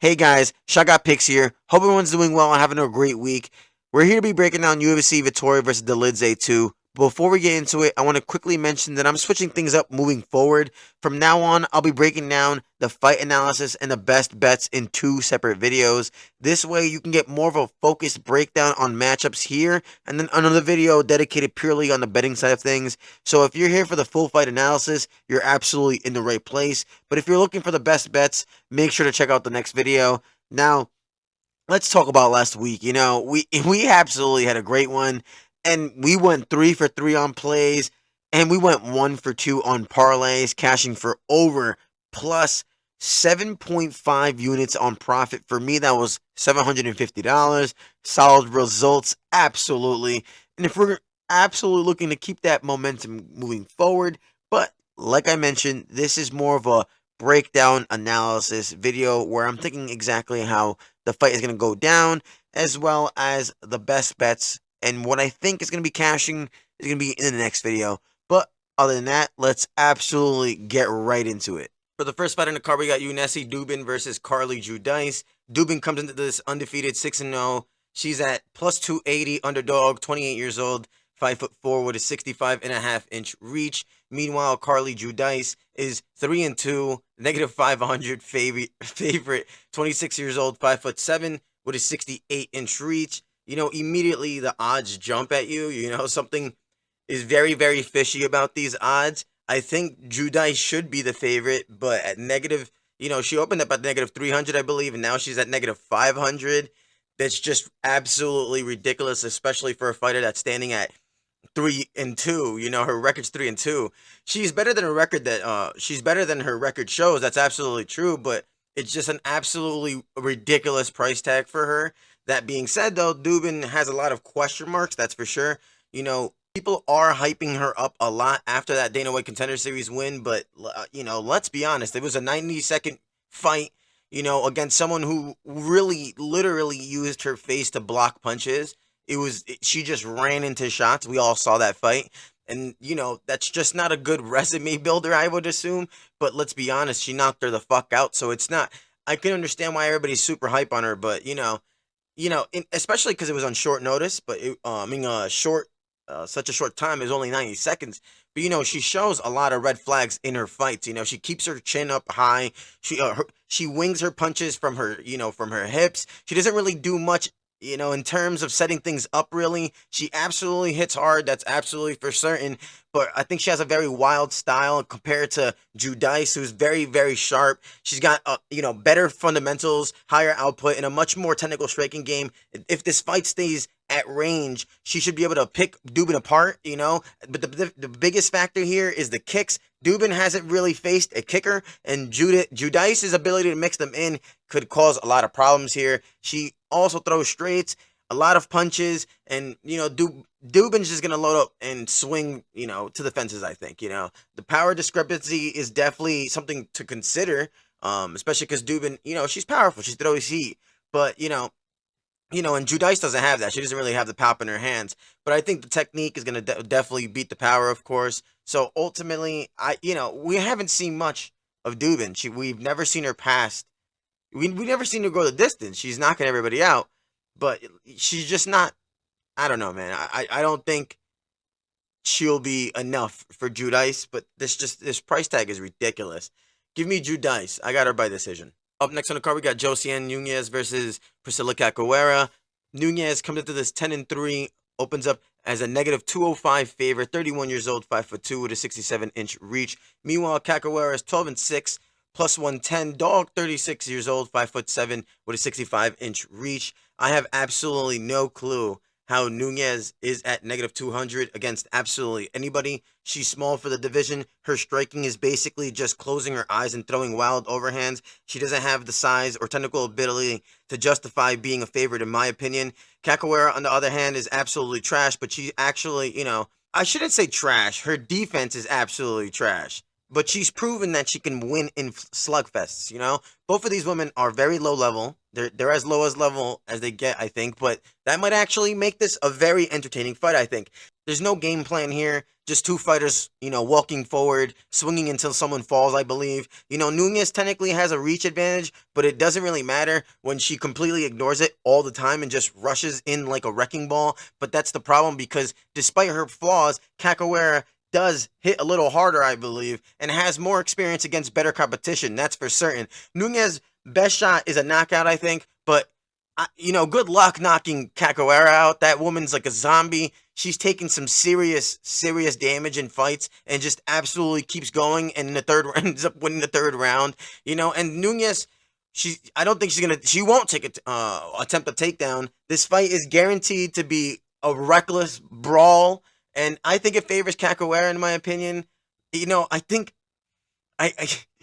Hey guys, Shot Got Picks here. Hope everyone's doing well and having a great week. We're here to be breaking down UFC Vettori versus Dolidze 2. Before we get into it, I want to quickly mention that I'm switching things up moving forward. From now on, I'll be breaking down the fight analysis and the best bets in two separate videos. This way, you can get more of a focused breakdown on matchups here, and then another video dedicated purely on the betting side of things. So if you're here for the full fight analysis, you're absolutely in the right place. But if you're looking for the best bets, make sure to check out the next video. Now, let's talk about last week. We absolutely had a great one, and we went 3 for 3 on plays, and we went 1 for 2 on parlays, cashing for over plus 7.5 units on profit. For me, that was $750. Solid results, absolutely. And if we're absolutely looking to keep that momentum moving forward, but like I mentioned, this is more of a breakdown analysis video where I'm thinking exactly how the fight is going to go down, as well as the best bets and what I think is going to be cashing is going to be in the next video. But other than that, let's absolutely get right into it. For the first fight in the card, we got Yuneisy Duben versus Carli Judice. Duben comes into this undefeated 6-0. She's at plus 280 underdog, 28 years old, 5'4" with a 65.5-inch reach. Meanwhile, Carli Judice is 3-2, negative 500 favorite, 26 years old, 5'7" with a 68-inch reach. Immediately the odds jump at you. Something is very, very fishy about these odds. I think Judice should be the favorite, but at negative, she opened up at negative 300, I believe, and now she's at negative 500. That's just absolutely ridiculous, especially for a fighter that's standing at 3-2. Her record's 3-2. She's better than her record shows. That's absolutely true, but it's just an absolutely ridiculous price tag for her. That being said, though, Duben has a lot of question marks. That's for sure. People are hyping her up a lot after that Dana White Contender Series win, but let's be honest. It was a 90-second fight. Against someone who really, literally used her face to block punches. She just ran into shots. We all saw that fight. And, that's just not a good resume builder, I would assume. But let's be honest, she knocked her the fuck out. So it's not, I can understand why everybody's super hype on her. But, especially because it was on short notice. But, such a short time. It was only 90 seconds. But, she shows a lot of red flags in her fights. She keeps her chin up high. She wings her punches from her hips. She doesn't really do much in terms of setting things up, really. She absolutely hits hard. That's absolutely for certain. But I think she has a very wild style compared to Judice, who's very, very sharp. She's got, better fundamentals, higher output, and a much more technical striking game. If this fight stays at range, she should be able to pick Duben apart, But the biggest factor here is the kicks. Duben hasn't really faced a kicker, and Judice's ability to mix them in could cause a lot of problems here. She also throws straights, a lot of punches, and, Duben's just going to load up and swing, to the fences, I think. The power discrepancy is definitely something to consider, especially because Duben, she's powerful. She throws heat, but, and Judice doesn't have that. She doesn't really have the pop in her hands. But I think the technique is going to definitely beat the power, of course. So ultimately, we haven't seen much of Duben. We've never seen her pass. We've never seen her go the distance. She's knocking everybody out. But she's just not, I don't know, man. I don't think she'll be enough for Judice. But this price tag is ridiculous. Give me Judice. I got her by decision. Up next on the card, we got Josiannae Nunes versus Priscila Cachoeira. Nunes comes into this 10-3, opens up as a negative 205 favorite, 31 years old, 5'2" with a 67-inch reach. Meanwhile, Cachoeira is 12-6, plus 110, dog, 36 years old, 5'7" with a 65-inch reach. I have absolutely no clue how Nunes is at negative 200 against absolutely anybody. She's small for the division. Her striking is basically just closing her eyes and throwing wild overhands. She doesn't have the size or technical ability to justify being a favorite, in my opinion. Cachoeira, on the other hand, is absolutely trash, but she actually, I shouldn't say trash. Her defense is absolutely trash. but she's proven that she can win in slugfests. Both of these women are very low level. They're as low as level as they get, I think. But that might actually make this a very entertaining fight. I think there's no game plan here. Just two fighters, walking forward, swinging until someone falls. I believe. Nunes technically has a reach advantage, but it doesn't really matter when she completely ignores it all the time and just rushes in like a wrecking ball. But that's the problem because despite her flaws, Cachoeira does hit a little harder, I believe, and has more experience against better competition. That's for certain. Nunes' best shot is a knockout, I think, but good luck knocking Cachoeira out. That woman's like a zombie. She's taking some serious damage in fights and just absolutely keeps going. And in the third ends up winning the third round. And Nunes, I don't think she won't attempt a takedown. This fight is guaranteed to be a reckless brawl. And I think it favors Cachoeira, in my opinion. I think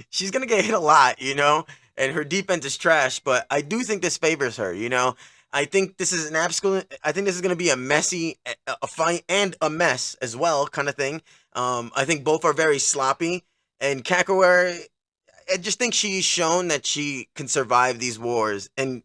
she's gonna get hit a lot, and her defense is trash. But I do think this favors her. I think this is I think this is gonna be a messy a fight and a mess as well, kind of thing. I think both are very sloppy, and Cachoeira, I just think she's shown that she can survive these wars and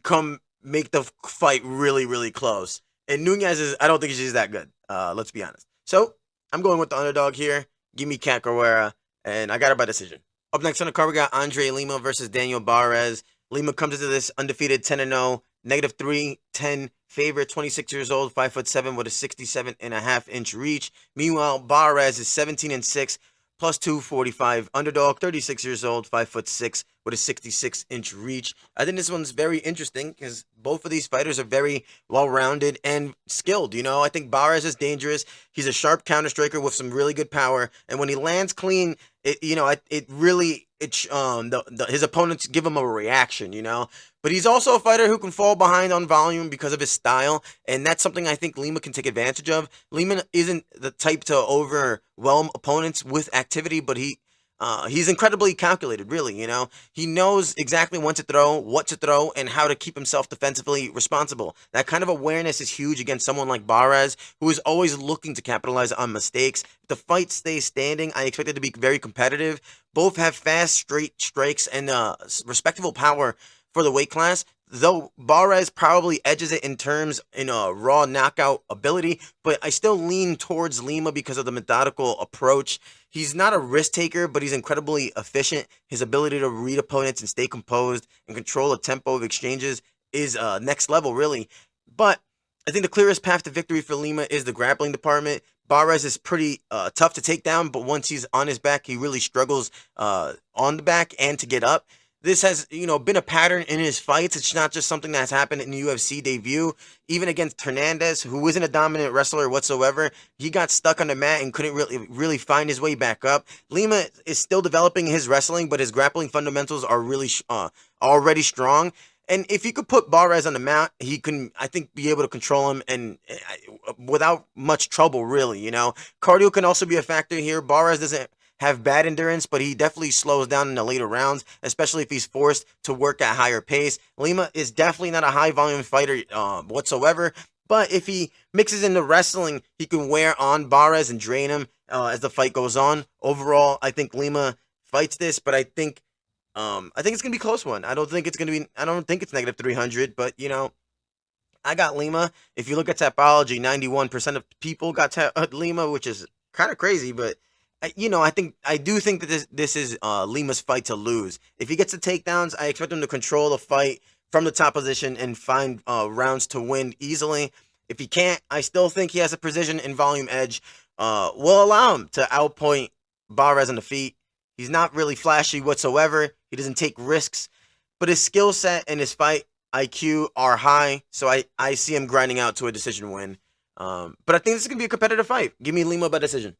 come make the fight really, really close. And Nunes I don't think she's that good. Let's be honest. So I'm going with the underdog here. Give me Cachoeira, and I got her by decision. Up next on the card, we got Andre Lima versus Daniel Barez. Lima comes into this undefeated 10-0, -310 favorite, 26 years old, 5'7" with a 67.5-inch reach. Meanwhile, Barez is 17-6, plus 245 underdog, 36 years old, 5'6" with a 66-inch reach. I think this one's very interesting because both of these fighters are very well-rounded and skilled. I think Barez is dangerous. He's a sharp counter striker with some really good power, and when he lands clean, his opponents give him a reaction. But he's also a fighter who can fall behind on volume because of his style, and that's something I think Lima can take advantage of. Lima isn't the type to overwhelm opponents with activity, but he's incredibly calculated, really. He knows exactly when to throw, what to throw, and how to keep himself defensively responsible. That kind of awareness is huge against someone like Barez, who is always looking to capitalize on mistakes. If the fight stays standing, I expect it to be very competitive. Both have fast, straight strikes and respectable power for the weight class, though Barez probably edges it in a raw knockout ability, but I still lean towards Lima because of the methodical approach. He's not a risk taker, but he's incredibly efficient. His ability to read opponents and stay composed and control a tempo of exchanges is next level, really. But I think the clearest path to victory for Lima is the grappling department. Barez is pretty tough to take down, but once he's on his back, he really struggles on the back and to get up. This has, been a pattern in his fights. It's not just something that's happened in the UFC debut. Even against Hernandez, who isn't a dominant wrestler whatsoever, he got stuck on the mat and couldn't really find his way back up. Lima is still developing his wrestling, but his grappling fundamentals are really already strong. And if you could put Barez on the mat, he can, I think, be able to control him and without much trouble, really. Cardio can also be a factor here. Barez doesn't have bad endurance, but he definitely slows down in the later rounds, especially if he's forced to work at higher pace. Lima is definitely not a high volume fighter whatsoever, but if he mixes in the wrestling, he can wear on Barez and drain him as the fight goes on. Overall, I think Lima fights this, but I think it's gonna be a close one. I don't think it's -300, but I got Lima. If you look at Tapology, 91% of people got Lima, which is kind of crazy, but I do think that this is Lima's fight to lose. If he gets the takedowns, I expect him to control the fight from the top position and find rounds to win easily. If he can't, I still think he has a precision and volume edge. Will allow him to outpoint Barez on the feet. He's not really flashy whatsoever. He doesn't take risks, but his skill set and his fight IQ are high, so I see him grinding out to a decision win. But I think this is going to be a competitive fight. Give me Lima by decision.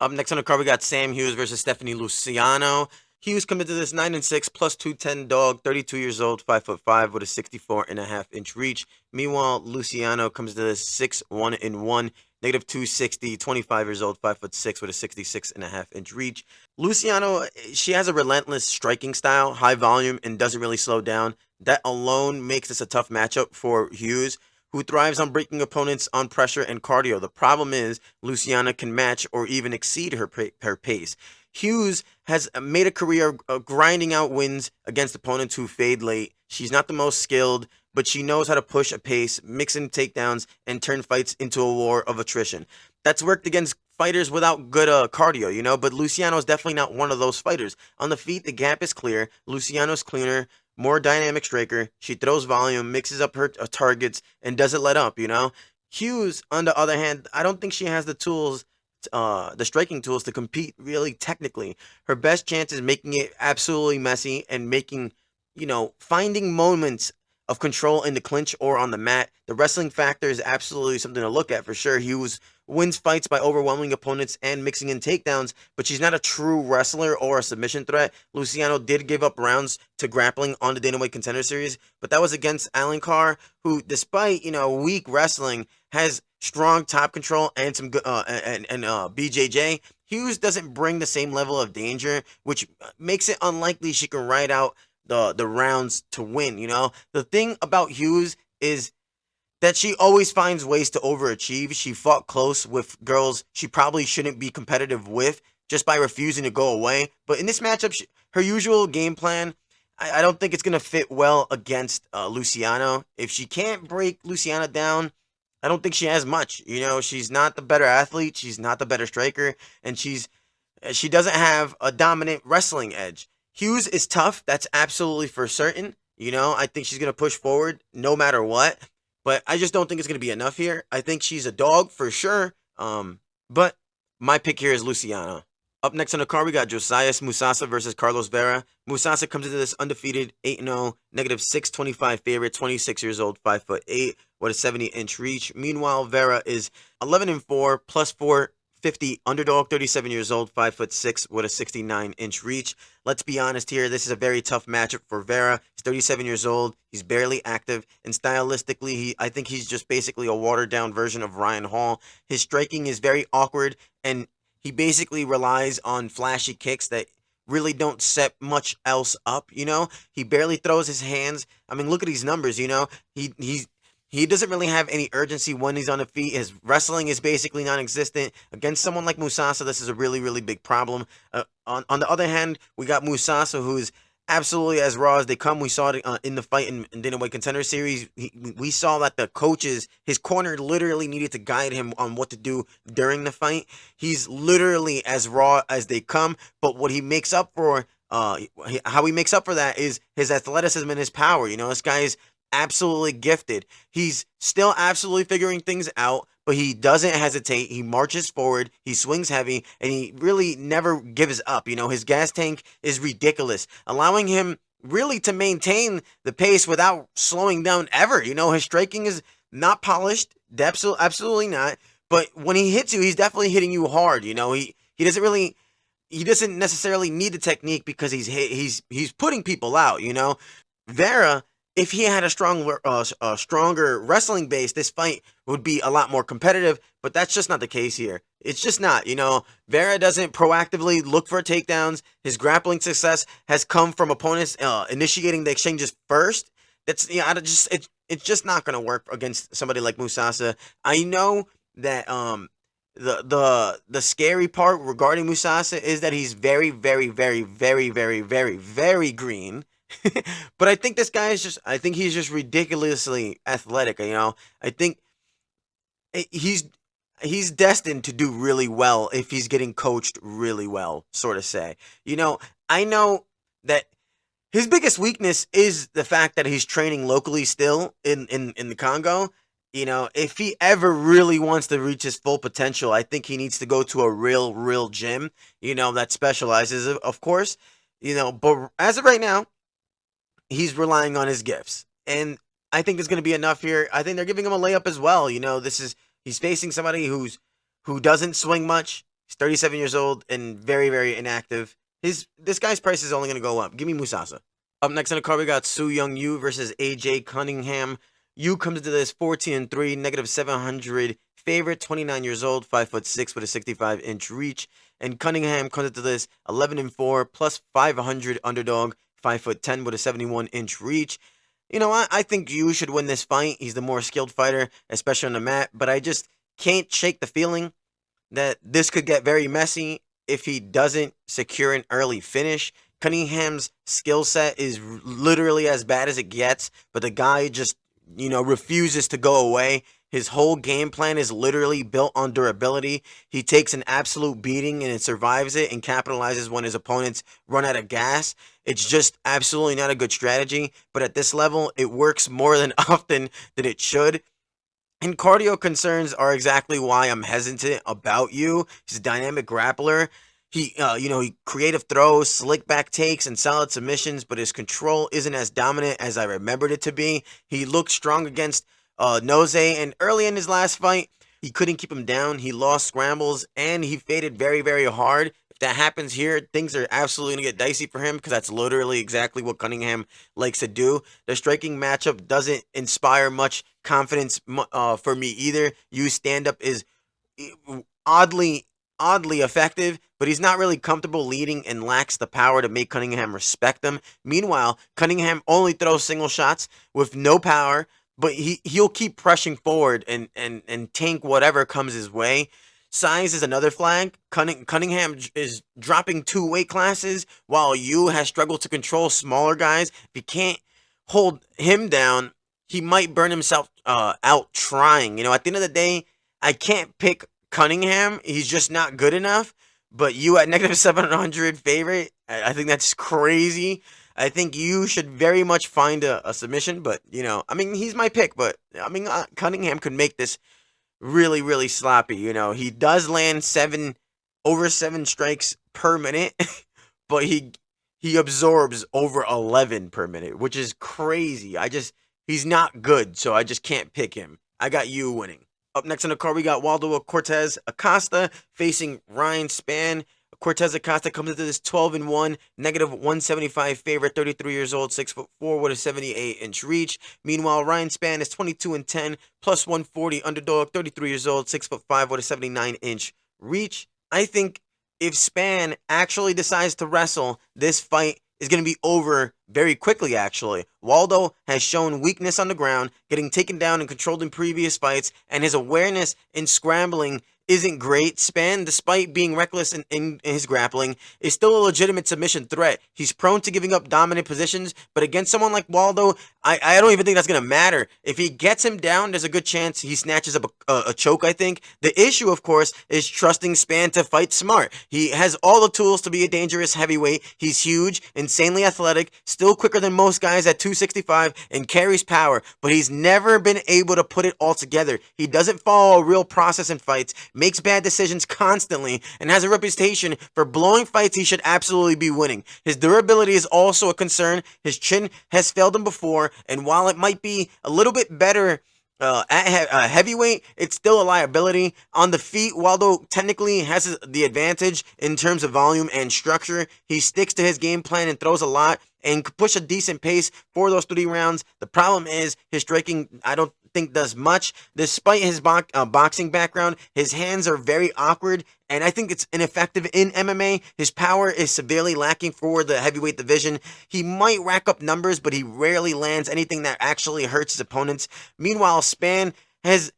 Up next on the card, we got Sam Hughes versus Stephanie Luciano. Hughes coming to this 9-6, plus 210 dog, 32 years old, 5'5", with a 64.5-inch reach. Meanwhile, Luciano comes to this 6-1-1, -260, 25 years old, 5'6", with a 66.5-inch reach. Luciano, she has a relentless striking style, high volume, and doesn't really slow down. That alone makes this a tough matchup for Hughes. who thrives on breaking opponents on pressure and cardio. The problem is Luciana can match or even exceed her pace. Hughes has made a career of grinding out wins against opponents who fade late. She's not the most skilled, but she knows how to push a pace, mix in takedowns, and turn fights into a war of attrition. That's worked against fighters without good cardio, but Luciano's definitely not one of those fighters. On the feet, the gap is clear. Luciano's cleaner, more dynamic striker. She throws volume, mixes up her targets, and doesn't let up. Hughes, on the other hand, I don't think she has the tools, the striking tools to compete really technically. Her best chance is making it absolutely messy and finding moments of control in the clinch or on the mat. The wrestling factor is absolutely something to look at for sure. Hughes wins fights by overwhelming opponents and mixing in takedowns, but she's not a true wrestler or a submission threat. Luciano did give up rounds to grappling on the Dana White Contender Series, but that was against Alencar, who, despite weak wrestling, has strong top control and some good BJJ. Hughes doesn't bring the same level of danger, which makes it unlikely she can ride out the rounds to win. The thing about Hughes is that she always finds ways to overachieve. She fought close with girls she probably shouldn't be competitive with just by refusing to go away. But in this matchup, her usual game plan, I don't think it's going to fit well against Luciano. If she can't break Luciana down, I don't think she has much. She's not the better athlete. She's not the better striker. And she doesn't have a dominant wrestling edge. Hughes is tough. That's absolutely for certain. I think she's going to push forward no matter what. But I just don't think it's going to be enough here. I think she's a dog for sure. But my pick here is Luciana. Up next on the card, we got Josias Musasa versus Carlos Vera. Musasa comes into this undefeated 8-0, -625 favorite, 26 years old, 5'8", with a 70-inch reach. Meanwhile, Vera is 11-4, +450 underdog, 37 years old, 5'6", with a 69-inch reach. Let's be honest here, this is a very tough matchup for Vera. He's 37 years old, he's barely active, and stylistically, I think he's just basically a watered-down version of Ryan Hall. His striking is very awkward, and he basically relies on flashy kicks that really don't set much else up. He barely throws his hands. I mean, look at these numbers. He doesn't really have any urgency when he's on the feet. His wrestling is basically non-existent. Against someone like Musasa, this is a really, really big problem. On the other hand, we got Musasa, who's absolutely as raw as they come. We saw it in the fight in Dana White Contender Series. We saw that the coaches, his corner literally needed to guide him on what to do during the fight. He's literally as raw as they come, but what he makes up for, how he makes up for that is his athleticism and his power. This guy is absolutely gifted. He's still absolutely figuring things out, but he doesn't hesitate. He marches forward, he swings heavy, and he really never gives up. His gas tank is ridiculous, allowing him really to maintain the pace without slowing down ever. His striking is not polished, absolutely not, but when he hits you, he's definitely hitting you hard. He doesn't necessarily need the technique because he's putting people out. Vera, if he had a stronger wrestling base, this fight would be a lot more competitive, but that's just not the case here. It's just not. Vera doesn't proactively look for takedowns. His grappling success has come from opponents initiating the exchanges first. It's just not going to work against somebody like Musasa. I know that the scary part regarding Musasa is that he's very, very, very, very, very, very, very green. But I think this guy I think he's just ridiculously athletic. I think he's destined to do really well if he's getting coached really well, sort of say. I know that his biggest weakness is the fact that he's training locally still in the Congo. If he ever really wants to reach his full potential, I think he needs to go to a real gym, that specializes, of course, but as of right now, he's relying on his gifts. And I think there's going to be enough here. I think they're giving him a layup as well. He's facing somebody who doesn't swing much. He's 37 years old and very, very inactive. This guy's price is only going to go up. Give me Musasa. Up next on the card, we got Seung Yu versus AJ Cunningham. Yu comes into this 14-3, -700 favorite, 29 years old, 5'6" with a 65-inch reach. And Cunningham comes into this 11-4, +500 underdog, 5'10" with a 71-inch reach. I think you should win this fight. He's the more skilled fighter, especially on the mat. But I just can't shake the feeling that this could get very messy if he doesn't secure an early finish. Cunningham's skill set is literally as bad as it gets, but the guy just, refuses to go away. His whole game plan is literally built on durability. He takes an absolute beating and survives it and capitalizes when his opponents run out of gas. It's just absolutely not a good strategy, but at this level, it works more than often than it should. And cardio concerns are exactly why I'm hesitant about you. He's a dynamic grappler. He creative throws, slick back takes, and solid submissions, but his control isn't as dominant as I remembered it to be. He looked strong against Nurgozhay, and early in his last fight, he couldn't keep him down. He lost scrambles, and he faded very, very hard. If that happens here, things are absolutely going to get dicey for him because that's literally exactly what Cunningham likes to do. The striking matchup doesn't inspire much confidence for me either. Hughes' stand-up is oddly effective, but he's not really comfortable leading and lacks the power to make Cunningham respect him. Meanwhile, Cunningham only throws single shots with no power, but he'll keep pressing forward and tank whatever comes his way. Size is another flag. Cunningham is dropping 2 weight classes, while Yu has struggled to control smaller guys. If he can't hold him down, he might burn himself out trying. At the end of the day, I can't pick Cunningham. He's just not good enough. But you at negative 700 favorite, I think that's crazy. I think you should very much find a submission. But, he's my pick. But, Cunningham could make this really, really sloppy. He does land over 7 strikes per minute. But he absorbs over 11 per minute, which is crazy. He's not good. So I just can't pick him. I got you winning. Up next on the card, we got Waldo Cortez-Acosta facing Ryan Spann. Cortez-Acosta comes into this 12-1, negative 175 favorite, 33 years old, 6'4" with a 78-inch reach. Meanwhile, Ryan Spann is 22-10, plus 140 underdog, 33 years old, 6'5" with a 79-inch reach. I think if Spann actually decides to wrestle, this fight is going to be over very quickly, actually. Waldo has shown weakness on the ground, getting taken down and controlled in previous fights, and his awareness in scrambling isn't great. Spann, despite being reckless in his grappling, is still a legitimate submission threat. He's prone to giving up dominant positions, but against someone like Waldo, I don't even think that's going to matter. If he gets him down, there's a good chance he snatches up a choke, I think. The issue, of course, is trusting Spann to fight smart. He has all the tools to be a dangerous heavyweight. He's huge, insanely athletic, still quicker than most guys at 265, and carries power, but he's never been able to put it all together. He doesn't follow a real process in fights, makes bad decisions constantly, and has a reputation for blowing fights he should absolutely be winning. His durability is also a concern. His chin has failed him before, and while it might be a little bit better at heavyweight, it's still a liability. On the feet, Waldo technically has the advantage in terms of volume and structure. He sticks to his game plan and throws a lot and could push a decent pace for those 3 rounds. The problem is his striking, I don't think does much. Despite his boxing background, his hands are very awkward, and I think it's ineffective in MMA. His power is severely lacking for the heavyweight division. He might rack up numbers, but he rarely lands anything that actually hurts his opponents. Meanwhile, Spann has,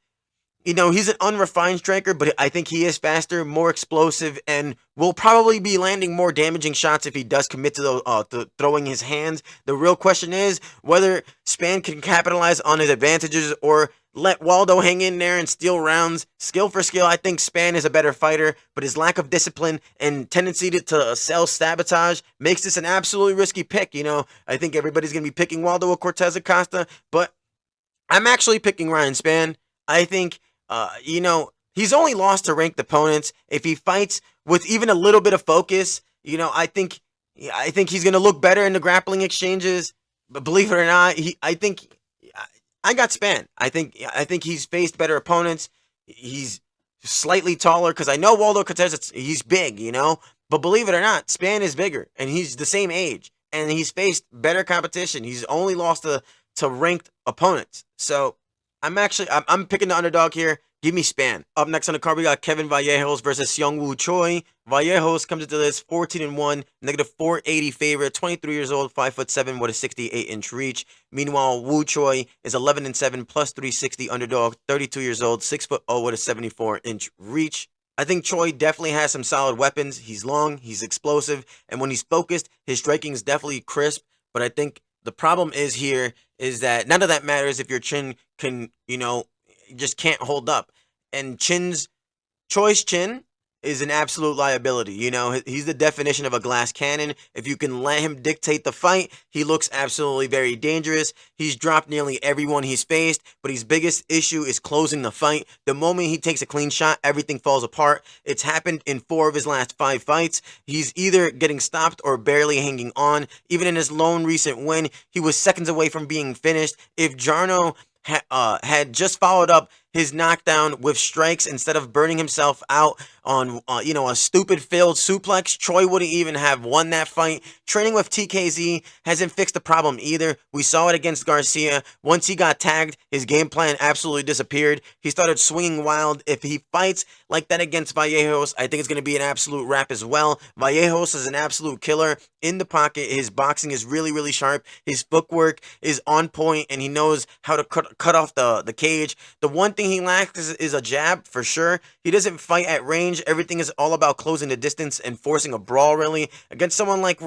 he's an unrefined striker, but I think he is faster, more explosive, and will probably be landing more damaging shots if he does commit to throwing his hands. The real question is whether Spann can capitalize on his advantages or let Waldo hang in there and steal rounds. Skill for skill, I think Spann is a better fighter, but his lack of discipline and tendency to self-sabotage makes this an absolutely risky pick. I think everybody's going to be picking Waldo Cortez-Acosta, but I'm actually picking Ryan Spann. I think he's only lost to ranked opponents. If he fights with even a little bit of focus, I think he's gonna look better in the grappling exchanges. But believe it or not, I got Spann. I think he's faced better opponents. He's slightly taller because I know Waldo Cortez, he's big, But believe it or not, Spann is bigger and he's the same age and he's faced better competition. He's only lost to ranked opponents. So I'm picking the underdog here. Give me Spann. Up next on the card, we got Kevin Vallejos versus Seung Choi. Vallejos comes into this 14-1, negative 480 favorite, 23 years old, 5'7" with a 68-inch reach. Meanwhile, Woo Choi is 11-7, plus 360 underdog, 32 years old, 6'0" with a 74-inch reach. I think Choi definitely has some solid weapons. He's long, he's explosive, and when he's focused, his striking is definitely crisp. But I think the problem is here is that none of that matters if your chin can, just can't hold up. And Choi's chin is an absolute liability. He's the definition of a glass cannon. If you can let him dictate the fight, he looks absolutely very dangerous. He's dropped nearly everyone he's faced, but his biggest issue is closing the fight. The moment he takes a clean shot, everything falls apart. It's happened in 4 of his last 5 fights. He's either getting stopped or barely hanging on. Even in his lone recent win, he was seconds away from being finished. If Jarno had just followed up his knockdown with strikes instead of burning himself out on a stupid failed suplex, Choi wouldn't even have won that fight. Training with TKZ hasn't fixed the problem either. We saw it against Garcia. Once he got tagged, his game plan absolutely disappeared. He started swinging wild. If he fights like that against Vallejos, I think it's going to be an absolute wrap as well. Vallejos is an absolute killer in the pocket. His boxing is really, really sharp. His footwork is on point, and he knows how to cut off the cage. The one thing he lacks is a jab, for sure. He doesn't fight at range. Everything is all about closing the distance and forcing a brawl, really. Against someone like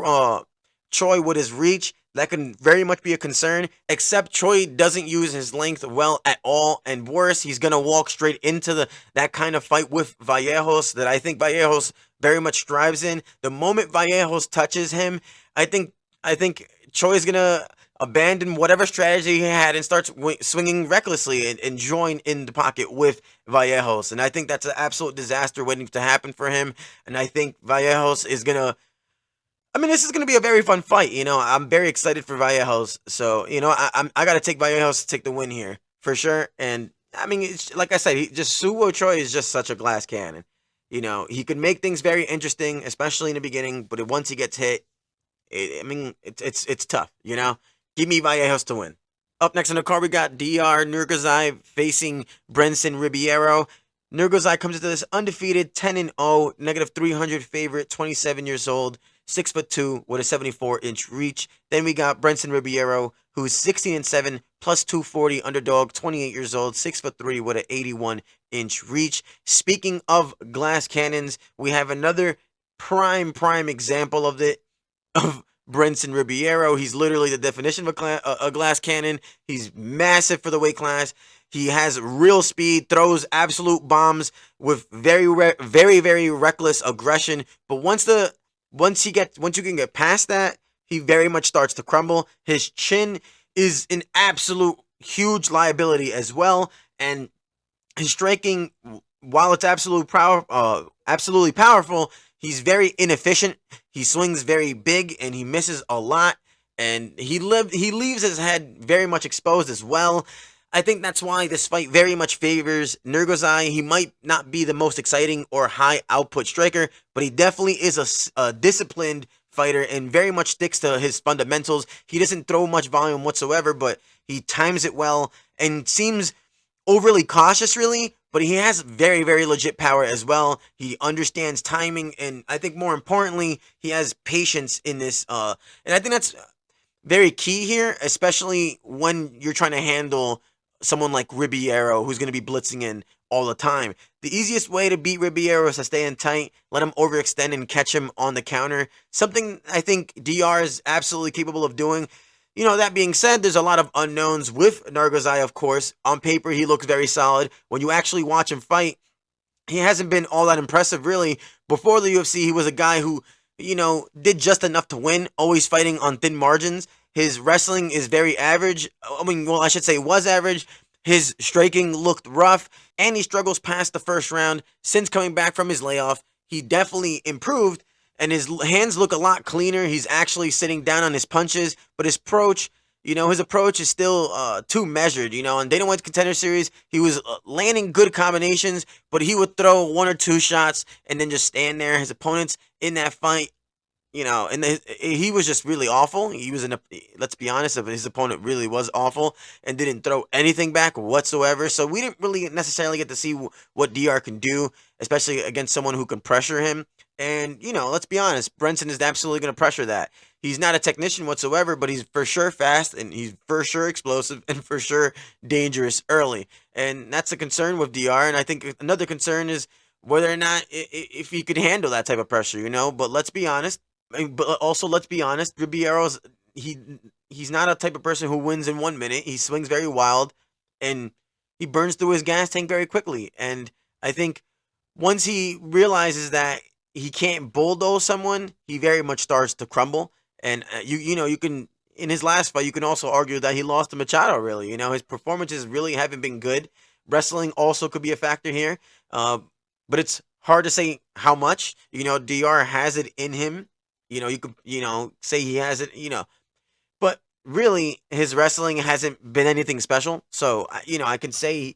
Choi with his reach, that can very much be a concern, except Choi doesn't use his length well at all, and worse, he's going to walk straight into that kind of fight with Vallejos that I think Vallejos very much strives in. The moment Vallejos touches him, I think Choi is going to abandon whatever strategy he had and starts swinging recklessly and join in the pocket with Vallejos. And I think that's an absolute disaster waiting to happen for him. And I think Vallejos is going to... this is going to be a very fun fight. I'm very excited for Vallejos. So, I got to take Vallejos to take the win here, for sure. And, it's, like I said, Suwo Choi is just such a glass cannon. He could make things very interesting, especially in the beginning. But once he gets hit, it's tough, Give me Vallejos to win. Up next on the card, we got Diyar Nurgozhay facing Brendson Ribiero. Nurgozhay comes into this undefeated 10-0, negative 300 favorite, 27 years old, 6'2" with a 74-inch reach. Then we got Brendson Ribiero, who's 16-7, plus 240 underdog, 28 years old, 6'3" with an 81-inch reach. Speaking of glass cannons, we have another prime example of Brendson Ribiero. He's literally the definition of a glass cannon. He's massive for the weight class. He has real speed, throws absolute bombs with very reckless aggression. But once you can get past that, he very much starts to crumble. His chin is an absolute huge liability as well, and his striking, while it's absolutely powerful, he's very inefficient. He swings very big and he misses a lot, and he leaves his head very much exposed as well. I think that's why this fight very much favors Nurgozhay. He might not be the most exciting or high output striker, but he definitely is a disciplined fighter and very much sticks to his fundamentals. He doesn't throw much volume whatsoever, but he times it well and seems overly cautious, really, but he has very legit power as well. He understands timing, and I think more importantly, he has patience in this. And I think that's very key here, especially when you're trying to handle someone like Ribiero, who's going to be blitzing in all the time. The easiest way to beat Ribiero is to stay in tight, let him overextend and catch him on the counter. Something I think Diyar is absolutely capable of doing. That being said, there's a lot of unknowns with Nurgozhay, of course. On paper, he looks very solid. When you actually watch him fight, he hasn't been all that impressive, really. Before the UFC, he was a guy who, did just enough to win, always fighting on thin margins. His wrestling is very average. I should say was average. His striking looked rough, and he struggles past the first round. Since coming back from his layoff, he definitely improved, and his hands look a lot cleaner. He's actually sitting down on his punches, but his approach is still too measured. And Dana White's Contender Series, he was landing good combinations, but he would throw 1 or 2 shots and then just stand there. His opponents in that fight, and he was just really awful. He was let's be honest, his opponent really was awful and didn't throw anything back whatsoever. So we didn't really necessarily get to see what Diyar can do, especially against someone who can pressure him. And, let's be honest, Brendson is absolutely going to pressure that. He's not a technician whatsoever, but he's for sure fast and he's for sure explosive and for sure dangerous early. And that's a concern with Diyar. And I think another concern is whether or not if he could handle that type of pressure. But let's be honest. But also, let's be honest, Ribiero's he's not a type of person who wins in 1 minute. He swings very wild, and he burns through his gas tank very quickly. And I think once he realizes that he can't bulldoze someone, he very much starts to crumble. And you can in his last fight, you can also argue that he lost to Machado. Really, his performances really haven't been good. Wrestling also could be a factor here, but it's hard to say how much. Diyar has it in him. You could, say he has it, but really his wrestling hasn't been anything special. So, I can say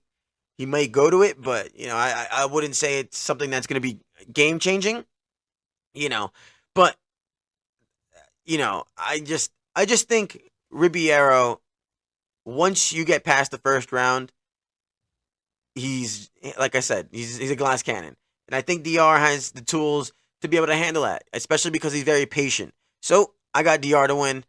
he may go to it, but, I wouldn't say it's something that's going to be game changing, but, I just think Ribiero, once you get past the first round, he's, like I said, he's a glass cannon. And I think Diyar has the tools to be able to handle that, especially because he's very patient. So I got Diyar to win,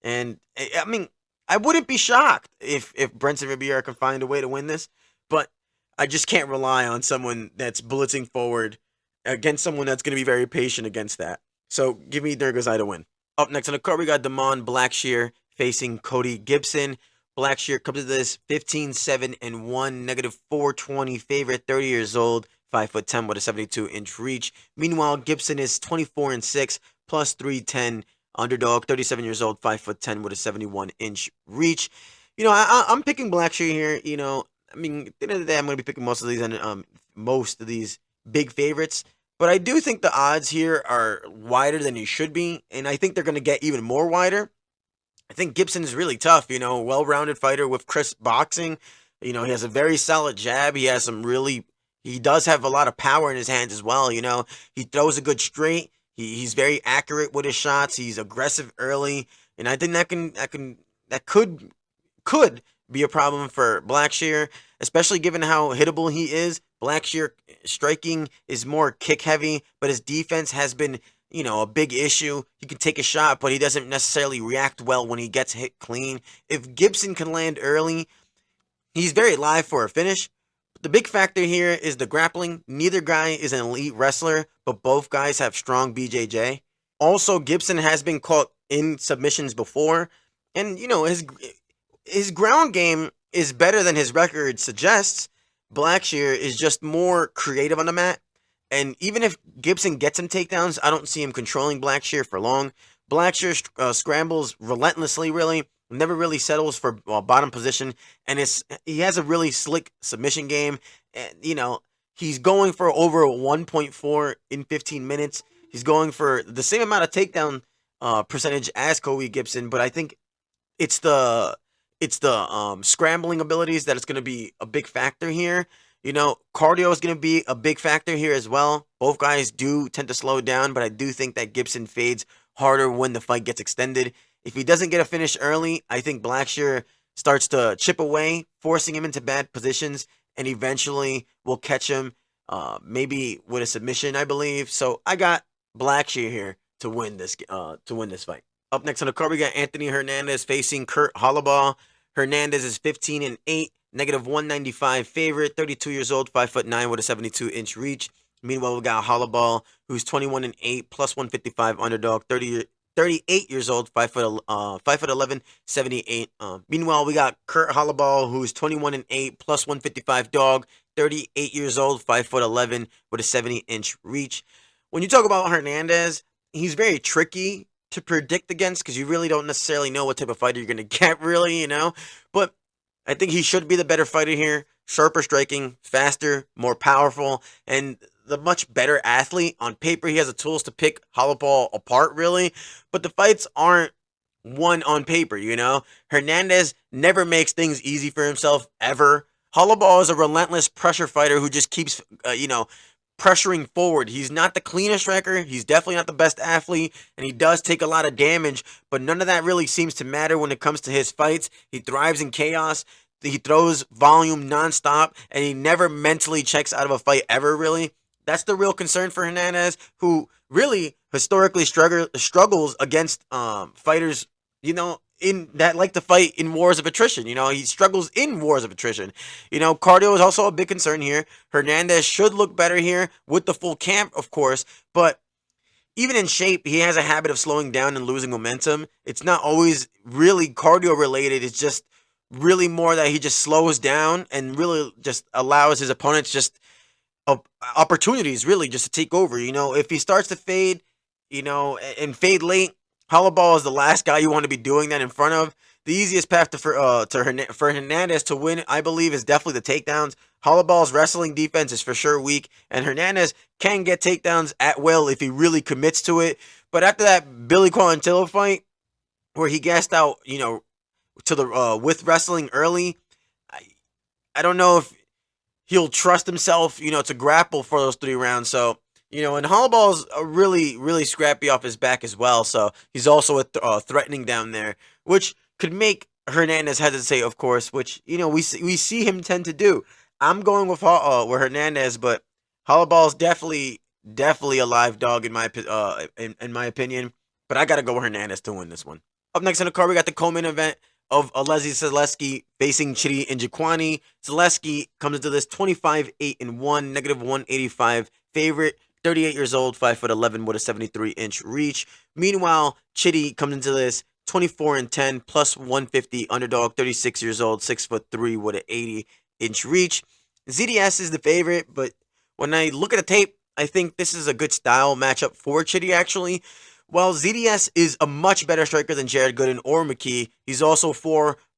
and I mean, I wouldn't be shocked if Brendson Ribiero can find a way to win this, but I just can't rely on someone that's blitzing forward against someone that's going to be very patient against that. So give me Nurgozhay to win. Up next on the card, we got Blackshear facing Cody Gibson. Blackshear comes to this 15-7-1, negative 420 favorite, 30 years old, 5'10" with a 72-inch reach. Meanwhile, Gibson is 24-6, plus 310 underdog, 37 years old, 5'10" with a 71-inch reach. I'm picking Blackshear here. At the end of the day, I'm going to be picking most of these big favorites. But I do think the odds here are wider than you should be, and I think they're going to get even more wider. I think Gibson's really tough, well-rounded fighter with crisp boxing. He has a very solid jab. He does have a lot of power in his hands as well. He throws a good straight. He's very accurate with his shots. He's aggressive early, and I think that could be a problem for Blackshear, especially given how hittable he is. Blackshear striking is more kick heavy, but his defense has been a big issue. He can take a shot, but he doesn't necessarily react well when he gets hit clean. If Gibson can land early, he's very live for a finish. The big factor here is the grappling. Neither guy is an elite wrestler, but both guys have strong BJJ. Also, Gibson has been caught in submissions before, and his ground game is better than his record suggests. Blackshear is just more creative on the mat. And even if Gibson gets him takedowns, I don't see him controlling Blackshear for long. Blackshear scrambles relentlessly, really. Never really settles for bottom position. And he has a really slick submission game. And, he's going for over 1.4 in 15 minutes. He's going for the same amount of takedown percentage as Cody Gibson. But I think it's the scrambling abilities that is going to be a big factor here. Cardio is going to be a big factor here as well. Both guys do tend to slow down, but I do think that Gibson fades harder when the fight gets extended. If he doesn't get a finish early, I think Blackshear starts to chip away, forcing him into bad positions, and eventually will catch him, maybe with a submission, I believe. So I got Blackshear here to win this fight. Up next on the card, we got Anthony Hernandez facing Kurt Holobaugh. Hernandez is 15-8. Negative 195 favorite, 32 years old, 5'9" with a 72-inch reach. Meanwhile, we got Holobaugh, who's 21-8, plus 155 underdog, 38 years old, 5'11", 78. Meanwhile, we got Kurt Holobaugh, who's 21-8, plus 155 dog, 38 years old, 5'11", with a 70-inch reach. When you talk about Hernandez, he's very tricky to predict against because you really don't necessarily know what type of fighter you're going to get, really, But I think he should be the better fighter here. Sharper striking, faster, more powerful, and the much better athlete. On paper, he has the tools to pick Holobaugh apart, really. But the fights aren't won on paper, Hernandez never makes things easy for himself, ever. Holobaugh is a relentless pressure fighter who just keeps, pressuring forward. He's not the cleanest striker. He's definitely not the best athlete, and he does take a lot of damage, but none of that really seems to matter when it comes to his fights. He thrives in chaos. He throws volume nonstop, and he never mentally checks out of a fight ever, really. That's the real concern for Hernandez, who really historically struggles against fighters, in that like to fight in wars of attrition. He struggles in wars of attrition. Cardio is also a big concern here. Hernandez should look better here with the full camp, of course, but even in shape, he has a habit of slowing down and losing momentum. It's not always really cardio related. It's just really more that he just slows down and really just allows his opponents just opportunities really just to take over. If he starts to fade, and fade late, Hollowball is the last guy you want to be doing that in front of. The easiest path for Hernandez to win, I believe, is definitely the takedowns. Hollowball's wrestling defense is for sure weak, and Hernandez can get takedowns at will if he really commits to it. But after that Billy Quarantillo fight, where he gassed out, to the with wrestling early, I don't know if he'll trust himself, to grapple for those 3 rounds. So, and Hollowball's really, really scrappy off his back as well. So he's also threatening down there, which could make Hernandez hesitate, of course, which, we see him tend to do. I'm going with Hernandez, but Hollowball's definitely a live dog in my opinion. But I got to go with Hernandez to win this one. Up next on the card, we got the co-main event of Leslie Zaleski facing Chidi Njokuani. Zaleski comes into this 25-8-1, negative 185 favorite, 38 years old, 5'11" with a 73-inch reach. Meanwhile, Chidi comes into this 24-10, plus 150 underdog, 36 years old, 6'3" with an 80-inch reach. ZDS is the favorite, but when I look at the tape, I think this is a good style matchup for Chidi, actually. While ZDS is a much better striker than Jared Gooden or McKee, he's also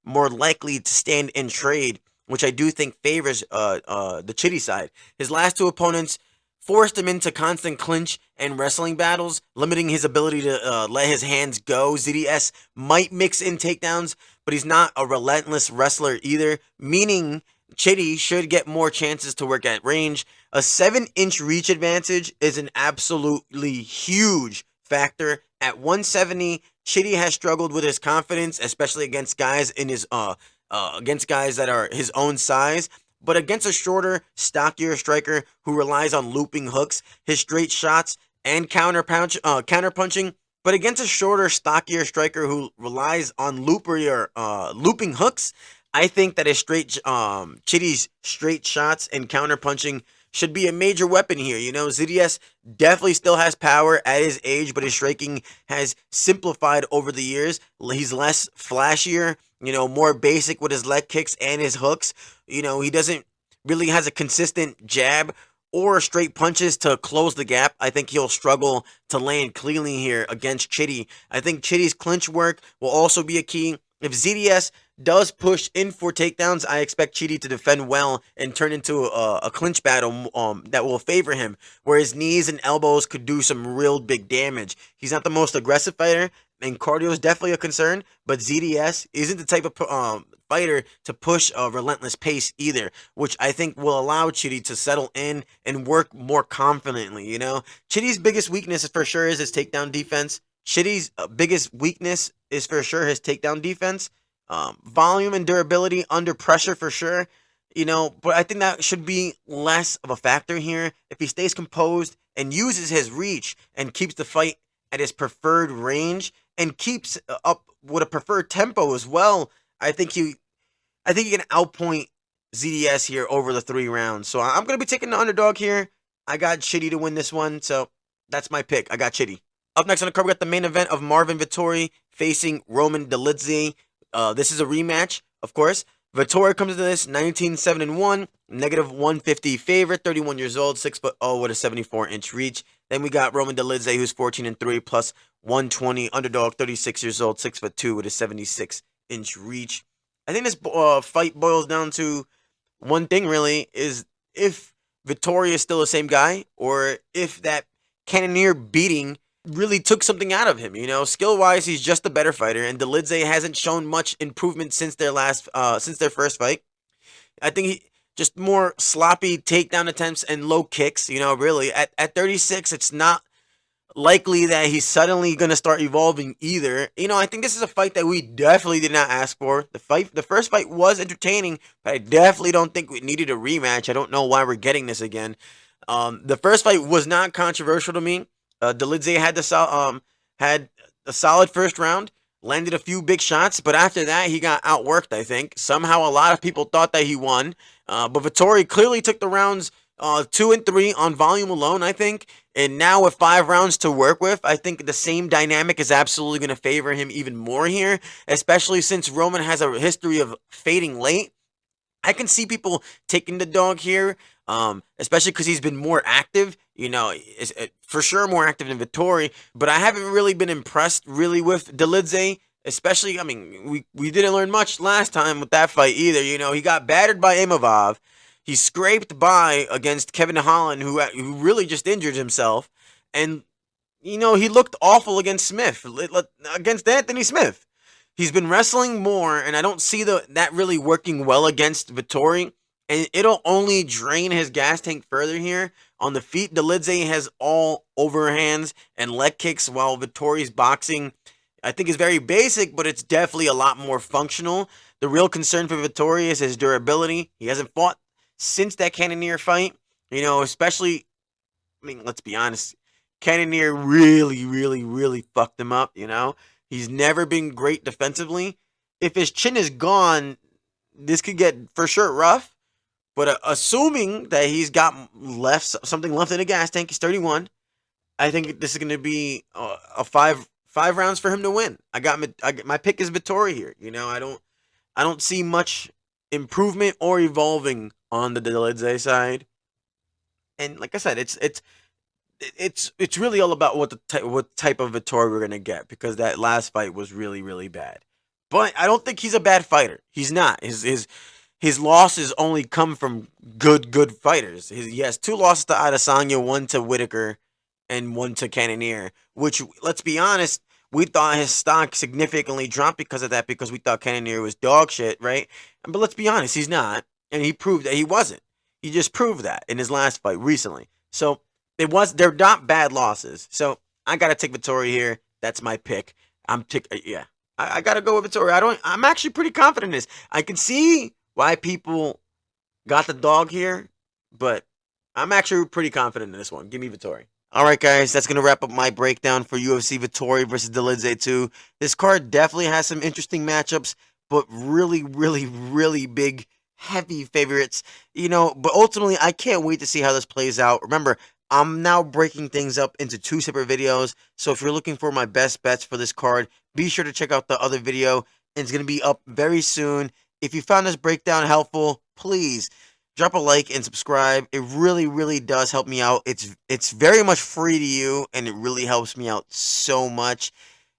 more likely to stand and trade, which I do think favors the Chidi side. His last 2 opponents forced him into constant clinch and wrestling battles, limiting his ability to let his hands go. ZDS might mix in takedowns, but he's not a relentless wrestler either, meaning Chidi should get more chances to work at range. A 7-inch reach advantage is an absolutely huge factor. At 170, Chidi has struggled with his confidence, especially against guys against guys that are his own size. But against a shorter, stockier striker who relies on looping hooks, his straight shots and counterpunching. But against a shorter, stockier striker who relies on looping hooks, I think that Chidi's straight shots and counterpunching should be a major weapon here. ZDS definitely still has power at his age, but his striking has simplified over the years. He's less flashier, more basic with his leg kicks and his hooks. He doesn't really has a consistent jab or straight punches to close the gap. I think he'll struggle to land cleanly here against Chidi. I think Chidi's clinch work will also be a key. If ZDS does push in for takedowns, I expect Chidi to defend well and turn into a clinch battle that will favor him, where his knees and elbows could do some real big damage. He's not the most aggressive fighter, and cardio is definitely a concern, but ZDS isn't the type of fighter to push a relentless pace either, which I think will allow Chidi to settle in and work more confidently. Chidi's biggest weakness for sure is his takedown defense. Chidi's biggest weakness is for sure his takedown defense. Volume and durability under pressure for sure. But I think that should be less of a factor here. If he stays composed and uses his reach and keeps the fight at his preferred range and keeps up with a preferred tempo as well, I think he can outpoint ZDS here over the 3 rounds. So I'm going to be taking the underdog here. I got Chidi to win this one, so that's my pick. I got Chidi. Up next on the card, we got the main event of Marvin Vettori facing Roman Dolidze. This is a rematch, of course. Vettori comes into this 19-7-1, negative 150 favorite, 31 years old, 6'0" with a 74-inch reach. Then we got Roman Dolidze, who's 14-3, plus 120, underdog, 36 years old, 6'2" with a 76-inch reach. I think this fight boils down to one thing, really, is if Vettori is still the same guy, or if that Cannonier beating really took something out of him. Skill-wise, he's just a better fighter, and Dolidze hasn't shown much improvement since their first fight. I think just more sloppy takedown attempts and low kicks. Really at 36, it's not likely that he's suddenly going to start evolving either. I think this is a fight that we definitely did not ask for. The first fight was entertaining, but I definitely don't think we needed a rematch. I don't know why we're getting this again. The first fight was not controversial to me. Dolidze had a solid first round, landed a few big shots, but after that he got outworked. I think somehow a lot of people thought that he won, but Vettori clearly took the rounds 2 and 3 on volume alone, I think. And now with 5 rounds to work with, I think the same dynamic is absolutely going to favor him even more here, especially since Roman has a history of fading late. I can see people taking the dog here, especially because he's been more active. For sure more active than Vettori. But I haven't really been impressed really with Dolidze. Especially, I mean, we didn't learn much last time with that fight either. He got battered by Imavov. He scraped by against Kevin Holland, who really just injured himself. And, he looked awful against Smith, against Anthony Smith. He's been wrestling more, and I don't see that really working well against Vettori. And it'll only drain his gas tank further here. On the feet, Dolidze has all overhands and leg kicks, while Vittori's boxing, I think, is very basic, but it's definitely a lot more functional. The real concern for Vettori is his durability. He hasn't fought since that Cannonier fight. Especially, I mean, let's be honest, Cannonier really, really, really fucked him up. He's never been great defensively. If his chin is gone, this could get for sure rough. But assuming that he's got something left in the gas tank, he's 31. I think this is going to be a five rounds for him to win. My pick is Vettori here. I don't see much improvement or evolving on the Dolidze side. And like I said, it's really all about what type of Vettori we're gonna get, because that last fight was really, really bad. But I don't think he's a bad fighter. He's not. His losses only come from good fighters. He has 2 losses to Adesanya, 1 to Whitaker, and 1 to Cannonier. Which, let's be honest, we thought his stock significantly dropped because of that, because we thought Cannonier was dog shit, right? But let's be honest, he's not, and he proved that he wasn't. He just proved that in his last fight recently. So they're not bad losses. So I gotta take Vettori here. That's my pick. Yeah. I gotta go with Vettori. I'm actually pretty confident in this. I can see why people got the dog here, but I'm actually pretty confident in this one. Give me Vettori. All right, guys, that's going to wrap up my breakdown for UFC Vettori versus Dolidze 2. This card definitely has some interesting matchups, but really, really, really big, heavy favorites. But ultimately, I can't wait to see how this plays out. Remember, I'm now breaking things up into 2 separate videos, so if you're looking for my best bets for this card, be sure to check out the other video. It's going to be up very soon. If you found this breakdown helpful, please drop a like and subscribe. It really, really does help me out. It's very much free to you, and it really helps me out so much.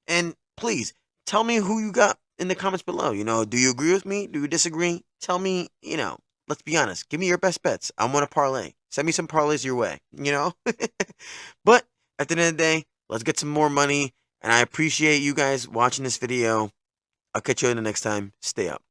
And please, tell me who you got in the comments below. Do you agree with me? Do you disagree? Tell me, let's be honest. Give me your best bets. I want a parlay. Send me some parlays your way, But at the end of the day, let's get some more money. And I appreciate you guys watching this video. I'll catch you in the next time. Stay up.